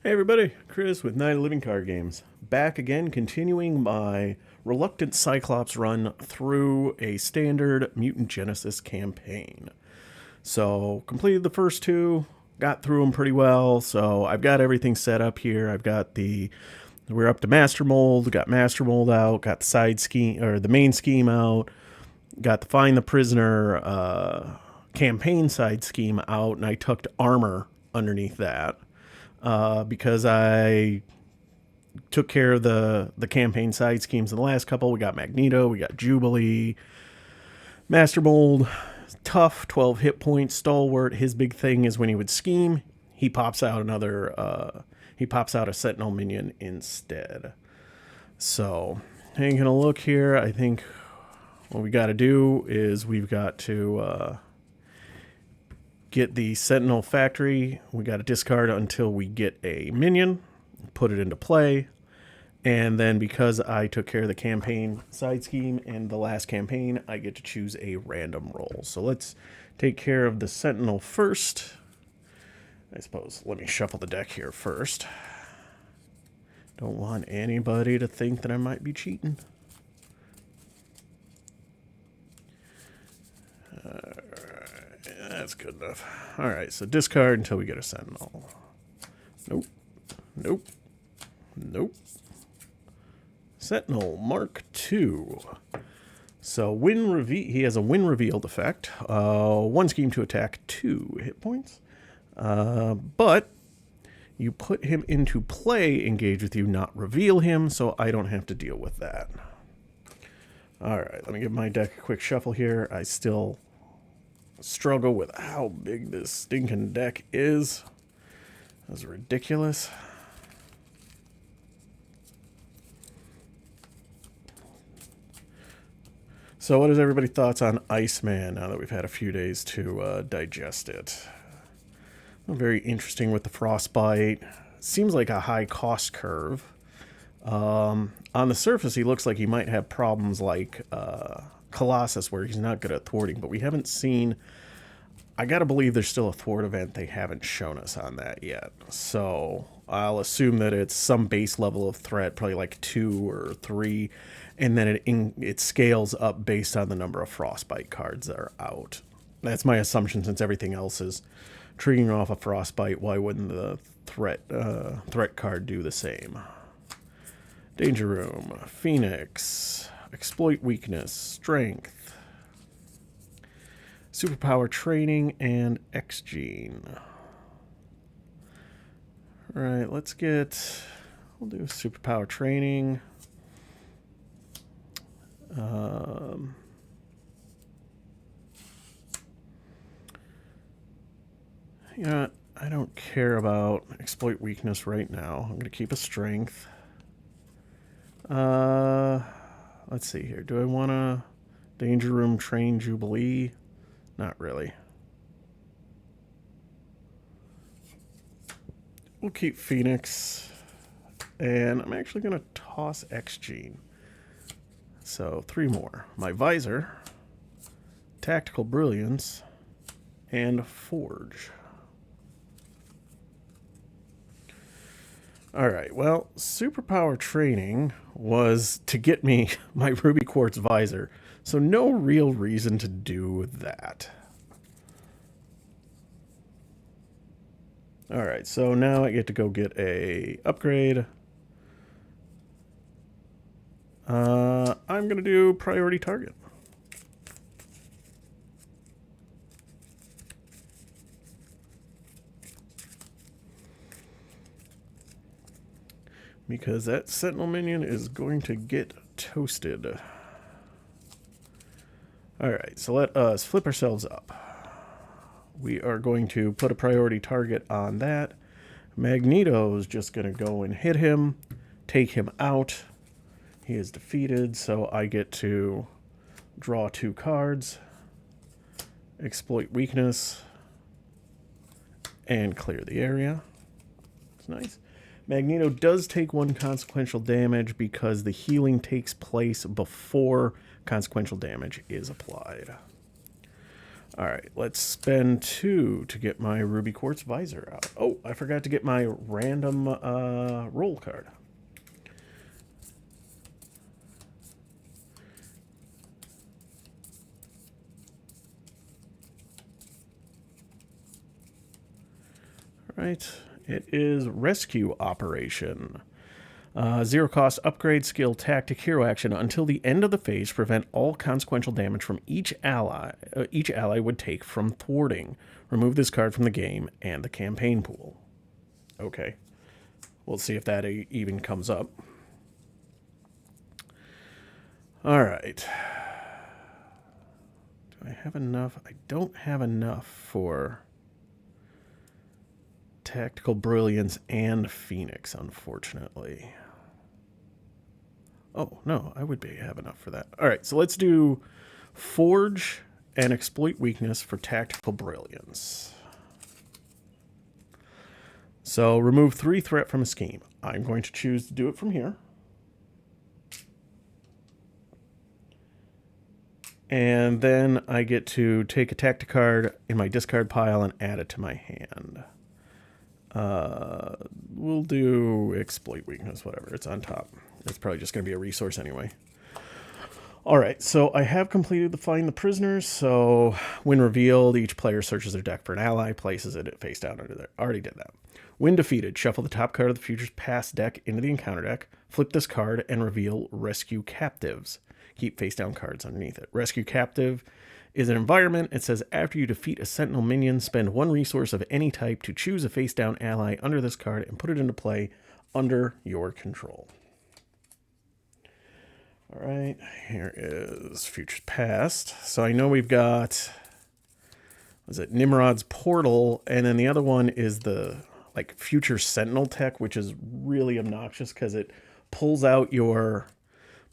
Hey everybody, Chris with Night of Living Card Games. Back again, continuing my reluctant Cyclops run through a standard Mutant Genesis campaign. So, completed the first two, got through them pretty well, so I've got everything set up here. We're up to Master Mold, got Master Mold out, got the side scheme, or the main scheme out, got the Find the Prisoner campaign side scheme out, and I tucked armor underneath that. Because I took care of the campaign side schemes in the last couple. We got Magneto, we got Jubilee, Master Mold, tough, 12 hit points, stalwart. His big thing is when he would scheme, he pops out he pops out a Sentinel minion instead. So, taking a look here, I think what we got to do is we've got to get the Sentinel factory. We got to discard until we get a minion, put it into play, and then because I took care of the campaign side scheme and the last campaign, I get to choose a random roll. So let's take care of the Sentinel first. I suppose let me shuffle the deck here first. Don't want anybody to think that I might be cheating. That's good enough. Alright, so discard until we get a Sentinel. Nope. Nope. Nope. Sentinel Mark II. So he has a win revealed effect. One scheme to attack, 2 hit points. But you put him into play, engage with you, not reveal him, so I don't have to deal with that. Alright, let me give my deck a quick shuffle here. I still struggle with how big this stinking deck is. That's ridiculous. So what is everybody's thoughts on Iceman now that we've had a few days to digest it? Very interesting with the frostbite. Seems like a high cost curve. On the surface, he looks like he might have problems like Colossus, where he's not good at thwarting, but we haven't seen... I gotta believe there's still a thwart event they haven't shown us on that yet. So I'll assume that it's some base level of threat, probably like 2 or 3, and then it scales up based on the number of frostbite cards that are out. That's my assumption, since everything else is triggering off a frostbite. Why wouldn't the threat card do the same? Danger Room, Phoenix, Exploit Weakness, Strength, Superpower Training, and X-Gene. Alright, we'll do Superpower Training. Yeah, I don't care about Exploit Weakness right now. I'm going to keep a Strength. Let's see here. Do I want to Danger Room train Jubilee? Not really. We'll keep Phoenix. And I'm actually going to toss X-Gene. So 3 more. My Visor, Tactical Brilliance, and Forge. Alright, well, Superpower Training was to get me my Ruby Quartz Visor, so no real reason to do that. Alright, so now I get to go get a upgrade. I'm going to do Priority Target. Because that Sentinel minion is going to get toasted. Alright, so let us flip ourselves up. We are going to put a priority target on that. Magneto's just going to go and hit him, take him out. He is defeated, so I get to draw 2 cards, exploit weakness, and clear the area. It's nice. Magneto does take 1 consequential damage because the healing takes place before consequential damage is applied. All right, let's spend 2 to get my ruby quartz visor out. Oh, I forgot to get my random roll card. All right, it is rescue operation. 0 cost upgrade skill tactic hero action until the end of the phase. Prevent all consequential damage from each ally. Each ally would take from thwarting. Remove this card from the game and the campaign pool. Okay, we'll see if that even comes up. All right. Do I have enough? I don't have enough for Tactical Brilliance and Phoenix, unfortunately. Oh, no, I would have enough for that. All right, so let's do Forge and Exploit Weakness for Tactical Brilliance. So remove 3 threat from a scheme. I'm going to choose to do it from here. And then I get to take a tactic card in my discard pile and add it to my hand. We'll do Exploit Weakness, whatever. It's on top. It's probably just going to be a resource anyway. All right, so I have completed the Find the Prisoners. So when revealed, each player searches their deck for an ally, places it face down under there. Already did that. When defeated, shuffle the top card of the Future's Past deck into the encounter deck, flip this card, and reveal Rescue Captives. Keep face down cards underneath it. Rescue Captive is an environment. It says after you defeat a Sentinel minion, spend 1 resource of any type to choose a face down ally under this card and put it into play under your control. All right, here is Future's Past. So I know we've got, was it Nimrod's Portal, and then the other one is the like Future Sentinel tech, which is really obnoxious because it pulls out your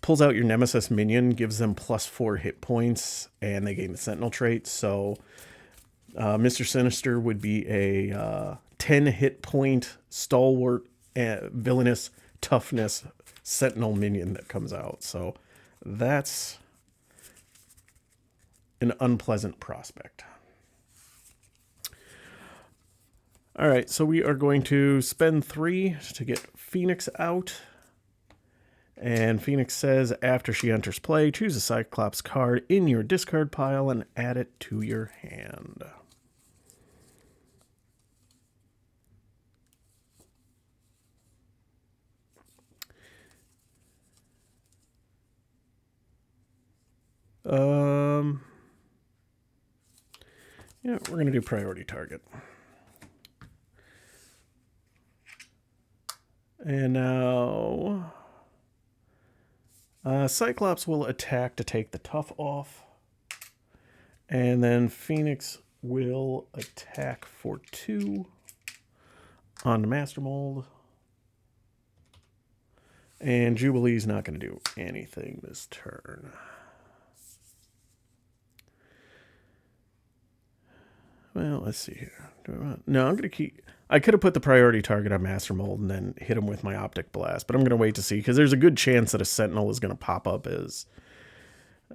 Nemesis minion, gives them +4 hit points, and they gain the Sentinel trait. So Mr. Sinister would be a 10 hit point stalwart villainous toughness Sentinel minion that comes out. So that's an unpleasant prospect. All right, so we are going to spend 3 to get Phoenix out. And Phoenix says after she enters play, choose a Cyclops card in your discard pile and add it to your hand. Yeah, we're going to do priority target. And now Cyclops will attack to take the tough off. And then Phoenix will attack for 2 on the Master Mold. And Jubilee's not going to do anything this turn. Well, let's see here. No, I'm going to keep... I could have put the priority target on Master Mold and then hit him with my Optic Blast, but I'm going to wait to see, because there's a good chance that a Sentinel is going to pop up as...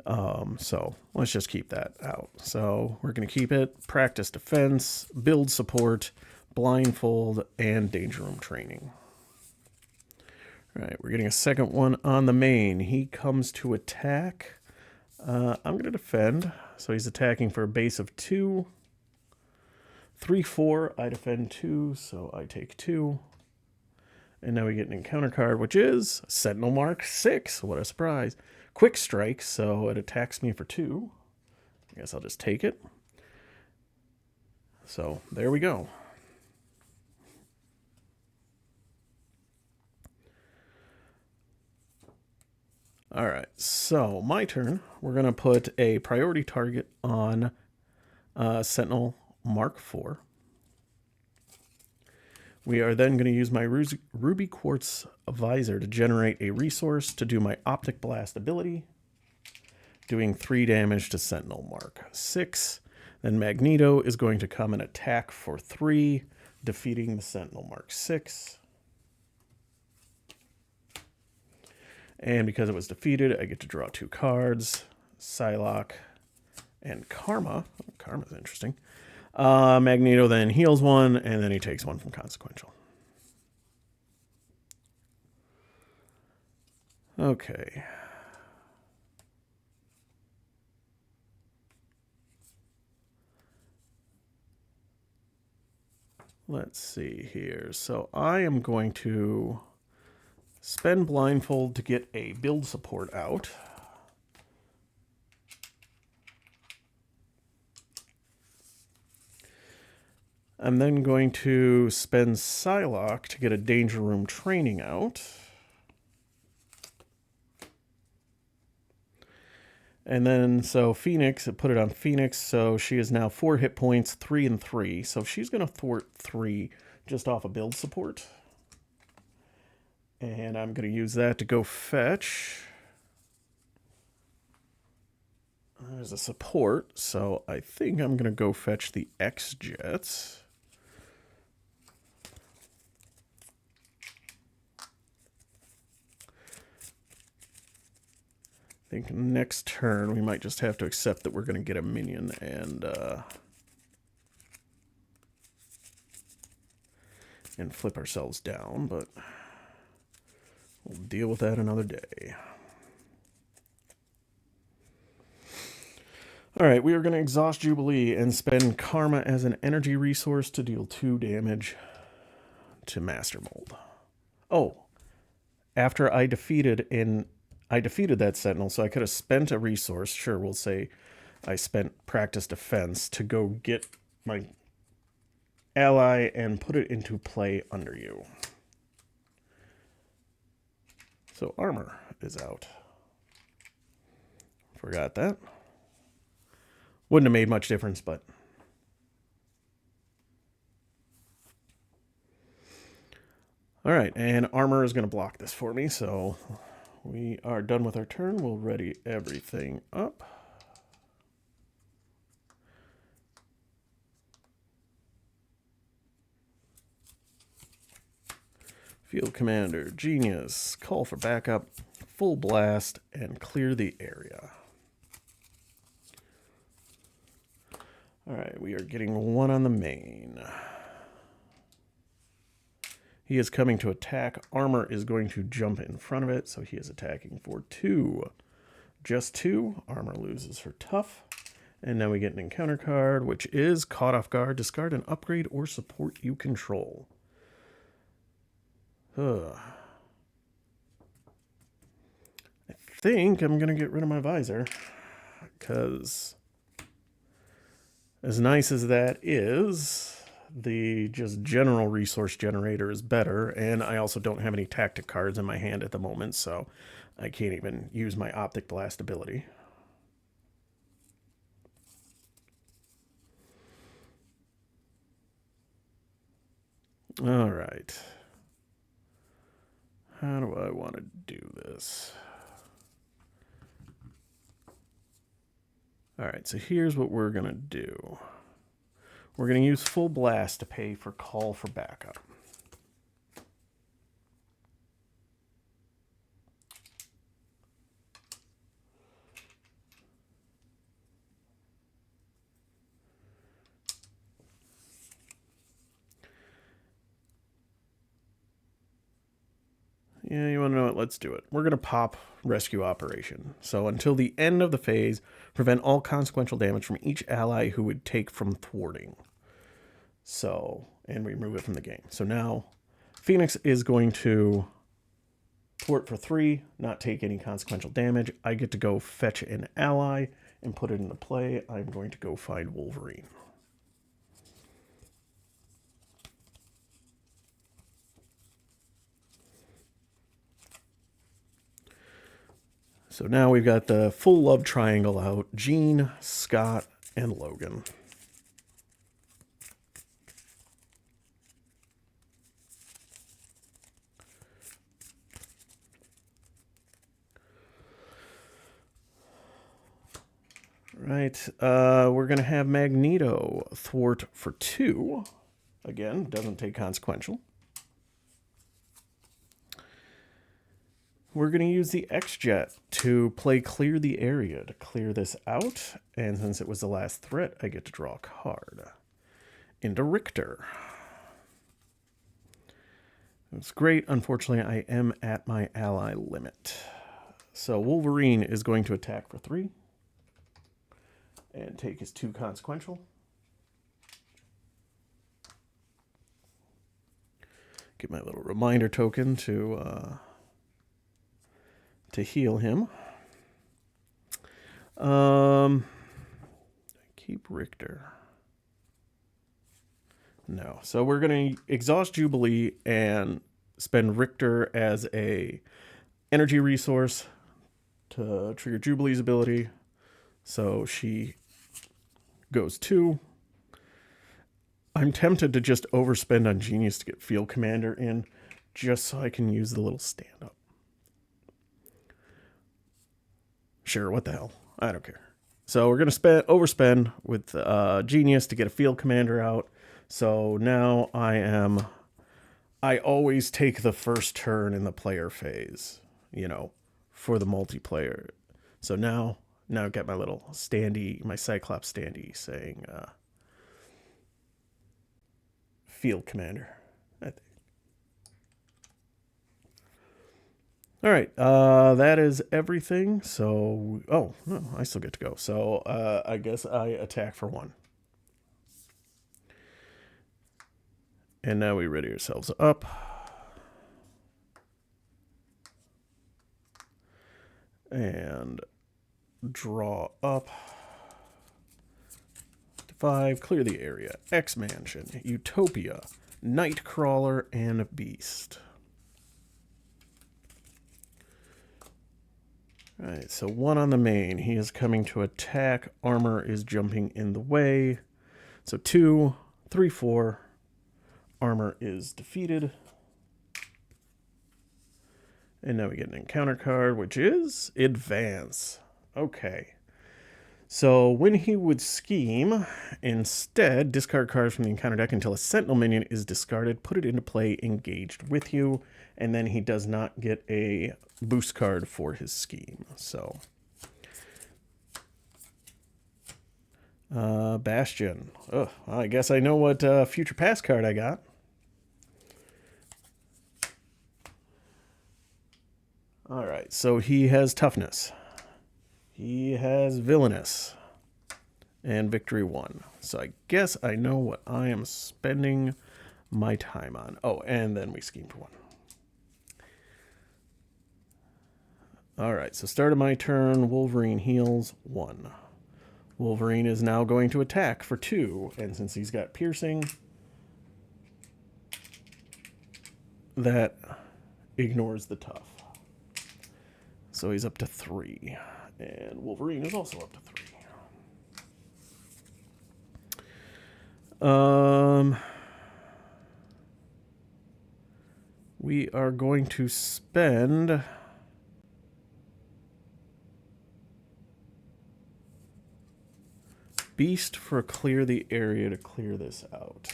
so let's just keep that out. So we're going to keep it. Practice defense, build support, blindfold, and danger room training. All right, we're getting a second one on the main. He comes to attack. I'm going to defend. So he's attacking for a base of 2. 3/4, I defend 2, so I take 2. And now we get an encounter card, which is Sentinel Mark 6. What a surprise. Quick Strike, so it attacks me for 2. I guess I'll just take it. So there we go. All right, so my turn. We're going to put a priority target on Sentinel Mark 4. We are then going to use my Ruby Quartz Visor to generate a resource to do my Optic Blast ability, doing 3 damage to Sentinel Mark 6. Then Magneto is going to come and attack for 3, defeating the Sentinel Mark 6. And because it was defeated, I get to draw 2 cards, Psylocke and Karma. Oh, Karma's interesting. Magneto then heals one, and then he takes one from consequential. Okay. Let's see here. So I am going to spend Blindfold to get a build support out. I'm then going to spend Psylocke to get a Danger Room training out. And then, so Phoenix, I put it on Phoenix, so she is now 4 hit points, 3 and 3. So she's going to thwart 3 just off of build support. And I'm going to use that to go fetch. There's a support, so I think I'm going to go fetch the X-Jets. I think next turn we might just have to accept that we're going to get a minion and flip ourselves down, but we'll deal with that another day. All right, we are going to exhaust Jubilee and spend Karma as an energy resource to deal 2 damage to Master Mold. Oh, after I defeated that Sentinel, so I could have spent a resource. Sure, we'll say I spent Practice Defense to go get my ally and put it into play under you. So armor is out. Forgot that. Wouldn't have made much difference, but... All right, and armor is going to block this for me, so... We are done with our turn. We'll ready everything up. Field Commander, Genius, call for backup, full blast, and clear the area. All right, we are getting 1 on the main. He is coming to attack. Armor is going to jump in front of it, so he is attacking for 2. Just 2. Armor loses her tough. And now we get an encounter card, which is Caught Off Guard. Discard an upgrade or support you control. I think I'm going to get rid of my visor, because as nice as that is... The just general resource generator is better, and I also don't have any tactic cards in my hand at the moment, so I can't even use my Optic Blast ability. All right. How do I want to do this? All right, so here's what we're going to do. We're going to use Full Blast to pay for Call for Backup. Yeah, you want to know what? Let's do it. We're going to pop Rescue Operation. So until the end of the phase, prevent all consequential damage from each ally who would take from thwarting. So, and remove it from the game. So now, Phoenix is going to thwart for 3, not take any consequential damage. I get to go fetch an ally and put it into play. I'm going to go find Wolverine. So now we've got the full love triangle out. Jean, Scott, and Logan. Right, we're going to have Magneto thwart for 2. Again, doesn't take consequential. We're going to use the X-Jet to play Clear the Area to clear this out. And since it was the last threat, I get to draw a card. Into Richter. It's great. Unfortunately, I am at my ally limit. So Wolverine is going to attack for 3. And take his 2 consequential. Get my little reminder token to heal him. Keep Richter. No. So we're going to exhaust Jubilee and spend Richter as a energy resource to trigger Jubilee's ability. So she goes 2. I'm tempted to just overspend on Genius to get Field Commander in, just so I can use the little stand-up. Sure, what the hell? I don't care. So we're going to overspend with Genius to get a Field Commander out. So now I always take the first turn in the player phase, you know, for the multiplayer. So now I've got my little standee, my Cyclops standee saying Field Commander, I think. All right, that is everything. So, oh, no, I still get to go. So I guess I attack for 1. And now we ready ourselves up. And draw up. 5, clear the area. X-Mansion, Utopia, Nightcrawler, and Beast. Alright, so 1 on the main. He is coming to attack. Armor is jumping in the way. So 2, 3, 4. Armor is defeated. And now we get an encounter card, which is Advance. Okay. So when he would scheme, instead, discard cards from the encounter deck until a Sentinel minion is discarded, put it into play engaged with you, and then he does not get a boost card for his scheme. So, Bastion. Oh, I guess I know what future pass card I got. All right, so he has Toughness. He has Villainous. And Victory 1. So I guess I know what I am spending my time on. Oh, and then we scheme for 1. All right, so start of my turn, Wolverine heals 1. Wolverine is now going to attack for 2. And since he's got piercing, that ignores the tough. So he's up to 3. And Wolverine is also up to 3. We are going to spend Beast for clear the area to clear this out.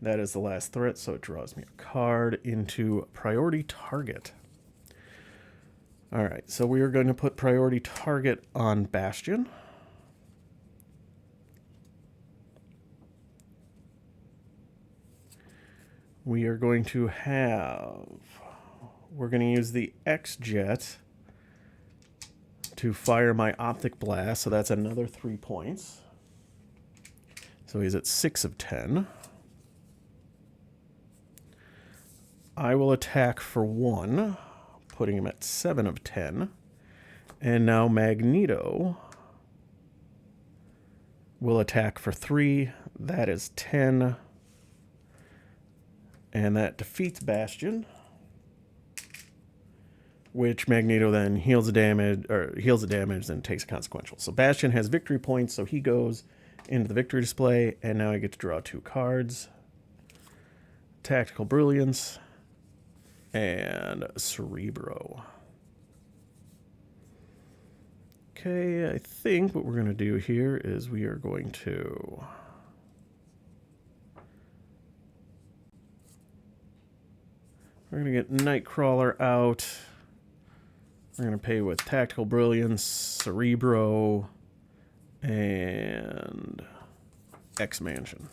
That is the last threat, so it draws me a card into priority target. All right, so we are going to put priority target on Bastion. We are going to we're going to use the X-Jet to fire my Optic Blast, so that's another 3 points. So he's at 6 of 10. I will attack for 1, putting him at 7 of 10. And now Magneto will attack for 3. That is 10. And that defeats Bastion, which Magneto then heals the damage, and takes a consequential. So Bastion has victory points, so he goes into the victory display, and now I get to draw 2 cards. Tactical Brilliance and Cerebro. Okay, I think what we're going to do here is we are going to We're going to get Nightcrawler out. We're going to pay with Tactical Brilliance, Cerebro, and X-Mansion.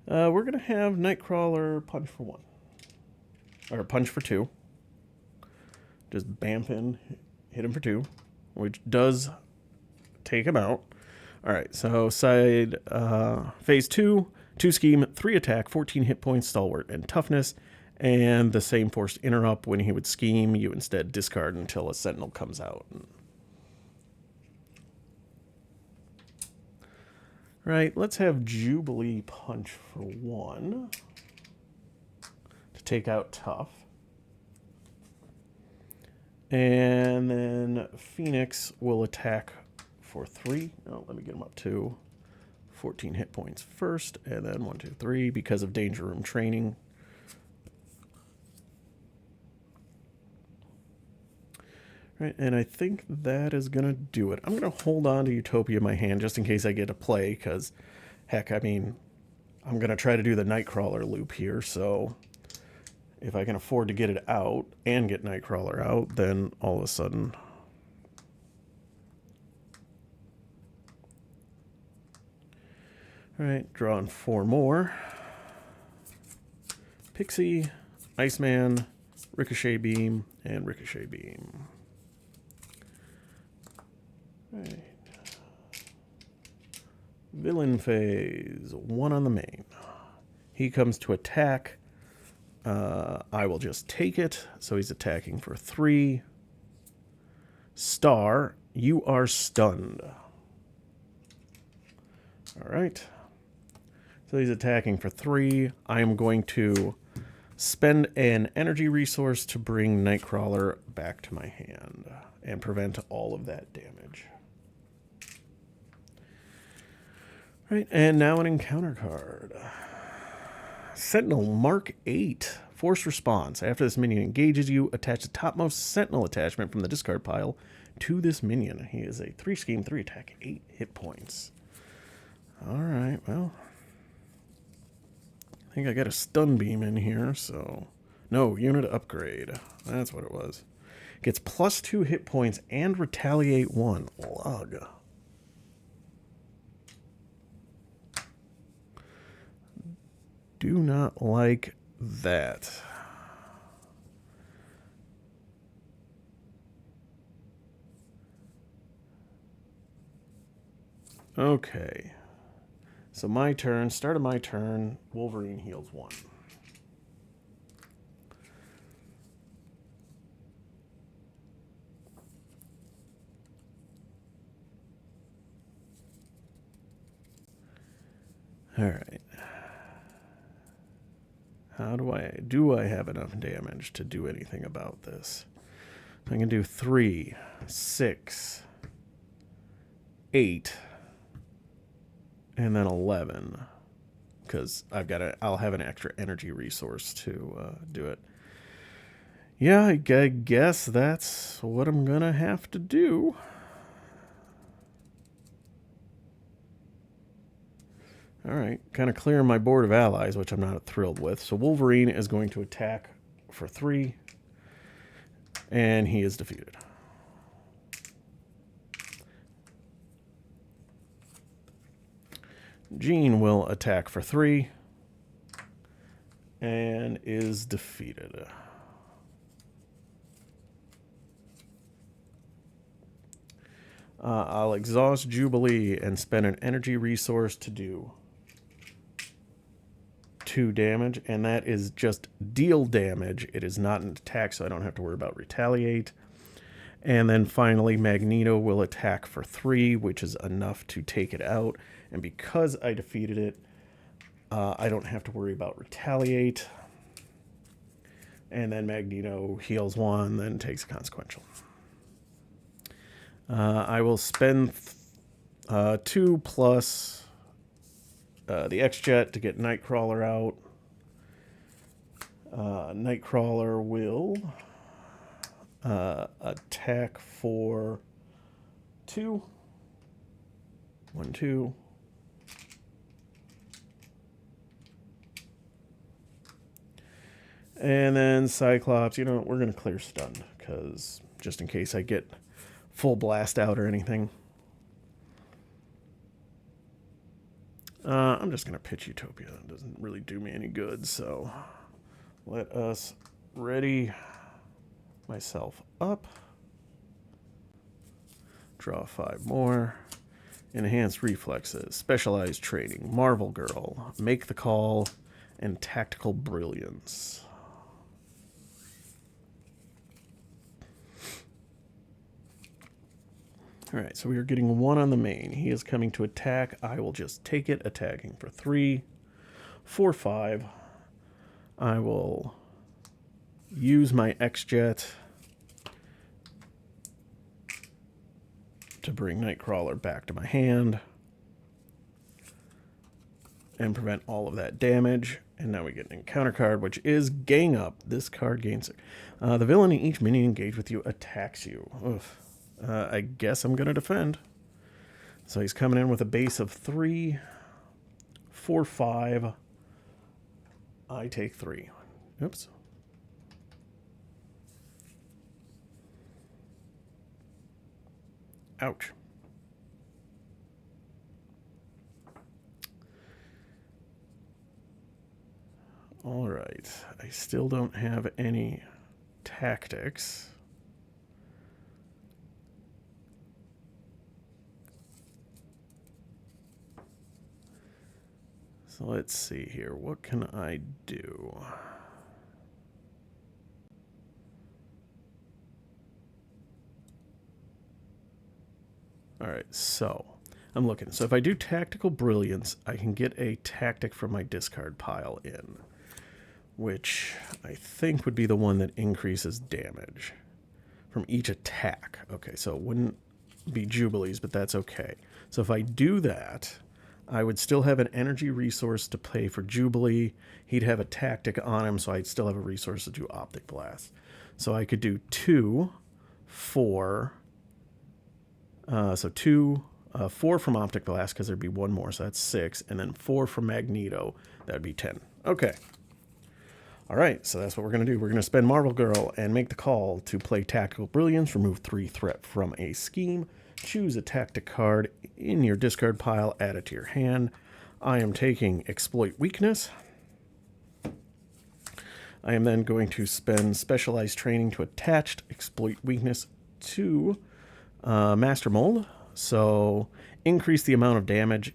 We're going to have Nightcrawler punch for 1. Or punch for 2. Just bamf in, hit him for 2, which does take him out. Alright, so side phase 2, 2 scheme, 3 attack, 14 hit points, stalwart, and toughness. And the same forced interrupt. When he would scheme, you instead discard until a sentinel comes out. Right, let's have Jubilee punch for 1 to take out Tough. And then Phoenix will attack for 3. Oh, let me get him up to 14 hit points first, and then 1, 2, 3 because of Danger Room training. Right, and I think that is going to do it. I'm going to hold on to Utopia in my hand just in case I get to play, because, heck, I mean, I'm going to try to do the Nightcrawler loop here, so if I can afford to get it out and get Nightcrawler out, then all of a sudden... Alright, drawing 4 more. Pixie, Iceman, Ricochet Beam, and Ricochet Beam. Right. Villain phase, 1 on the main. He comes to attack. I will just take it. So he's attacking for 3. Star, you are stunned. Alright. So he's attacking for 3. I am going to spend an energy resource to bring Nightcrawler back to my hand and prevent all of that damage. Right, and now an encounter card. Sentinel Mark 8. Force response. After this minion engages you, attach the topmost Sentinel attachment from the discard pile to this minion. He is a 3 scheme, 3 attack, 8 hit points. Alright, well. I think I got a stun beam in here, so... No, unit upgrade. That's what it was. Gets plus 2 hit points and retaliate 1. Lug. Do not like that. Okay. So my turn, start of my turn, Wolverine heals 1. All right. How do I have enough damage to do anything about this? I can do 3, 6, 8, and then 11, because I'll have an extra energy resource to do it. Yeah, I guess that's what I'm gonna have to do. Alright, kind of clearing my board of allies, which I'm not thrilled with. So Wolverine is going to attack for 3, and he is defeated. Jean will attack for 3, and is defeated. I'll exhaust Jubilee and spend an energy resource to do 2 damage, and that is just deal damage. It is not an attack, so I don't have to worry about retaliate. And then finally, Magneto will attack for 3, which is enough to take it out. And because I defeated it, I don't have to worry about retaliate. And then Magneto heals 1, then takes a consequential. I will spend 2 plus the X-Jet to get Nightcrawler out. Nightcrawler will attack for 2. 1, 2. And then Cyclops, you know, we're going to clear stun, because just in case I get full blast out or anything. I'm just going to pitch Utopia. It doesn't really do me any good, so let us ready myself up. Draw 5 more. Enhanced reflexes, specialized training, Marvel Girl, make the call, and tactical brilliance. Alright, so we are getting 1 on the main. He is coming to attack. I will just take it, attacking for 3, 4, 5. I will use my X-Jet to bring Nightcrawler back to my hand and prevent all of that damage. And now we get an encounter card, which is Gang Up. This card gains... the villain in each minion engaged with you attacks you. Oof. I guess I'm going to defend. So he's coming in with a base of 3, 4, 5. I take 3. Oops. Ouch. All right. I still don't have any tactics. So let's see here. What can I do? All right, so I'm looking. So if I do Tactical Brilliance, I can get a tactic from my discard pile in, which I think would be the one that increases damage from each attack. Okay, so it wouldn't be Jubilees, but that's okay. So if I do that, I would still have an energy resource to pay for Jubilee. He'd have a tactic on him, so I'd still have a resource to do Optic Blast. So I could do 2, 4... so 2, 4 from Optic Blast, because there'd be 1 more, so that's 6. And then 4 from Magneto, that would be 10. Okay. All right, so that's what we're going to do. We're going to spend Marvel Girl and make the call to play Tactical Brilliance, remove 3 threat from a scheme, choose a tactic card in your discard pile, add it to your hand. I am taking Exploit Weakness. I am then going to spend Specialized Training to attach Exploit Weakness to Master Mold. So increase the amount of damage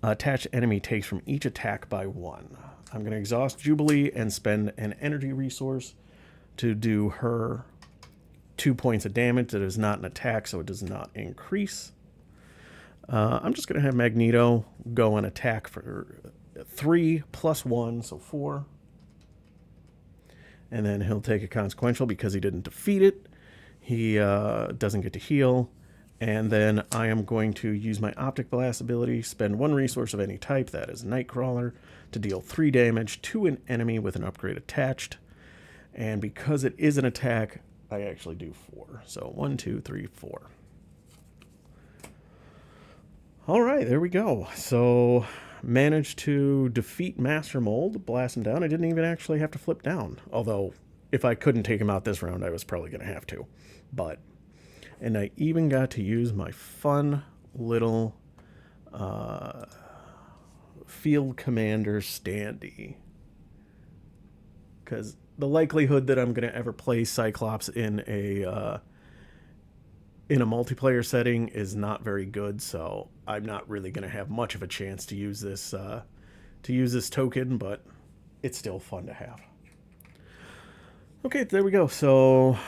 attached enemy takes from each attack by 1. I'm going to exhaust Jubilee and spend an energy resource to do her 2 points of damage. That is not an attack, so it does not increase. I'm just going to have Magneto go and attack for 3 plus 1, so 4. And then he'll take a consequential because he didn't defeat it. He doesn't get to heal. And then I am going to use my Optic Blast ability, spend 1 resource of any type, that is Nightcrawler, to deal 3 damage to an enemy with an upgrade attached. And because it is an attack, I actually do 4. So 1, 2, 3, 4. All right, there we go. So managed to defeat Master Mold, blast him down. I didn't even actually have to flip down. Although, if I couldn't take him out this round, I was probably going to have to. But... and I even got to use my fun little Field Commander standee. Because the likelihood that I'm going to ever play Cyclops in a multiplayer setting is not very good, so I'm not really going to have much of a chance to use this token, but it's still fun to have. Okay, there we go. So...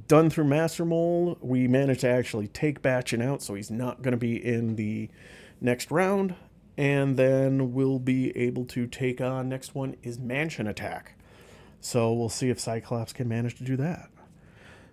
done through Master Mold. We managed to actually take Batchin out, so he's not going to be in the next round. And then we'll be able to take on, next one is Mansion Attack. So we'll see if Cyclops can manage to do that.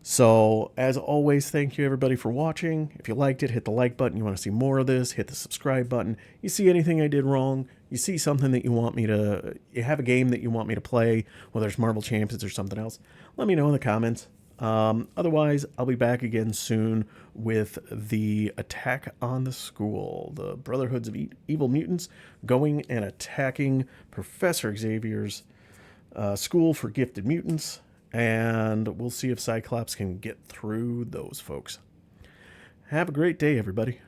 So, as always, thank you everybody for watching. If you liked it, hit the like button. You want to see more of this, hit the subscribe button. You see anything I did wrong, you see something that you want me to, you have a game that you want me to play, whether it's Marvel Champions or something else, let me know in the comments. Otherwise, I'll be back again soon with the attack on the school. The Brotherhoods of Evil Mutants going and attacking Professor Xavier's school for gifted mutants. And we'll see if Cyclops can get through those folks. Have a great day, everybody.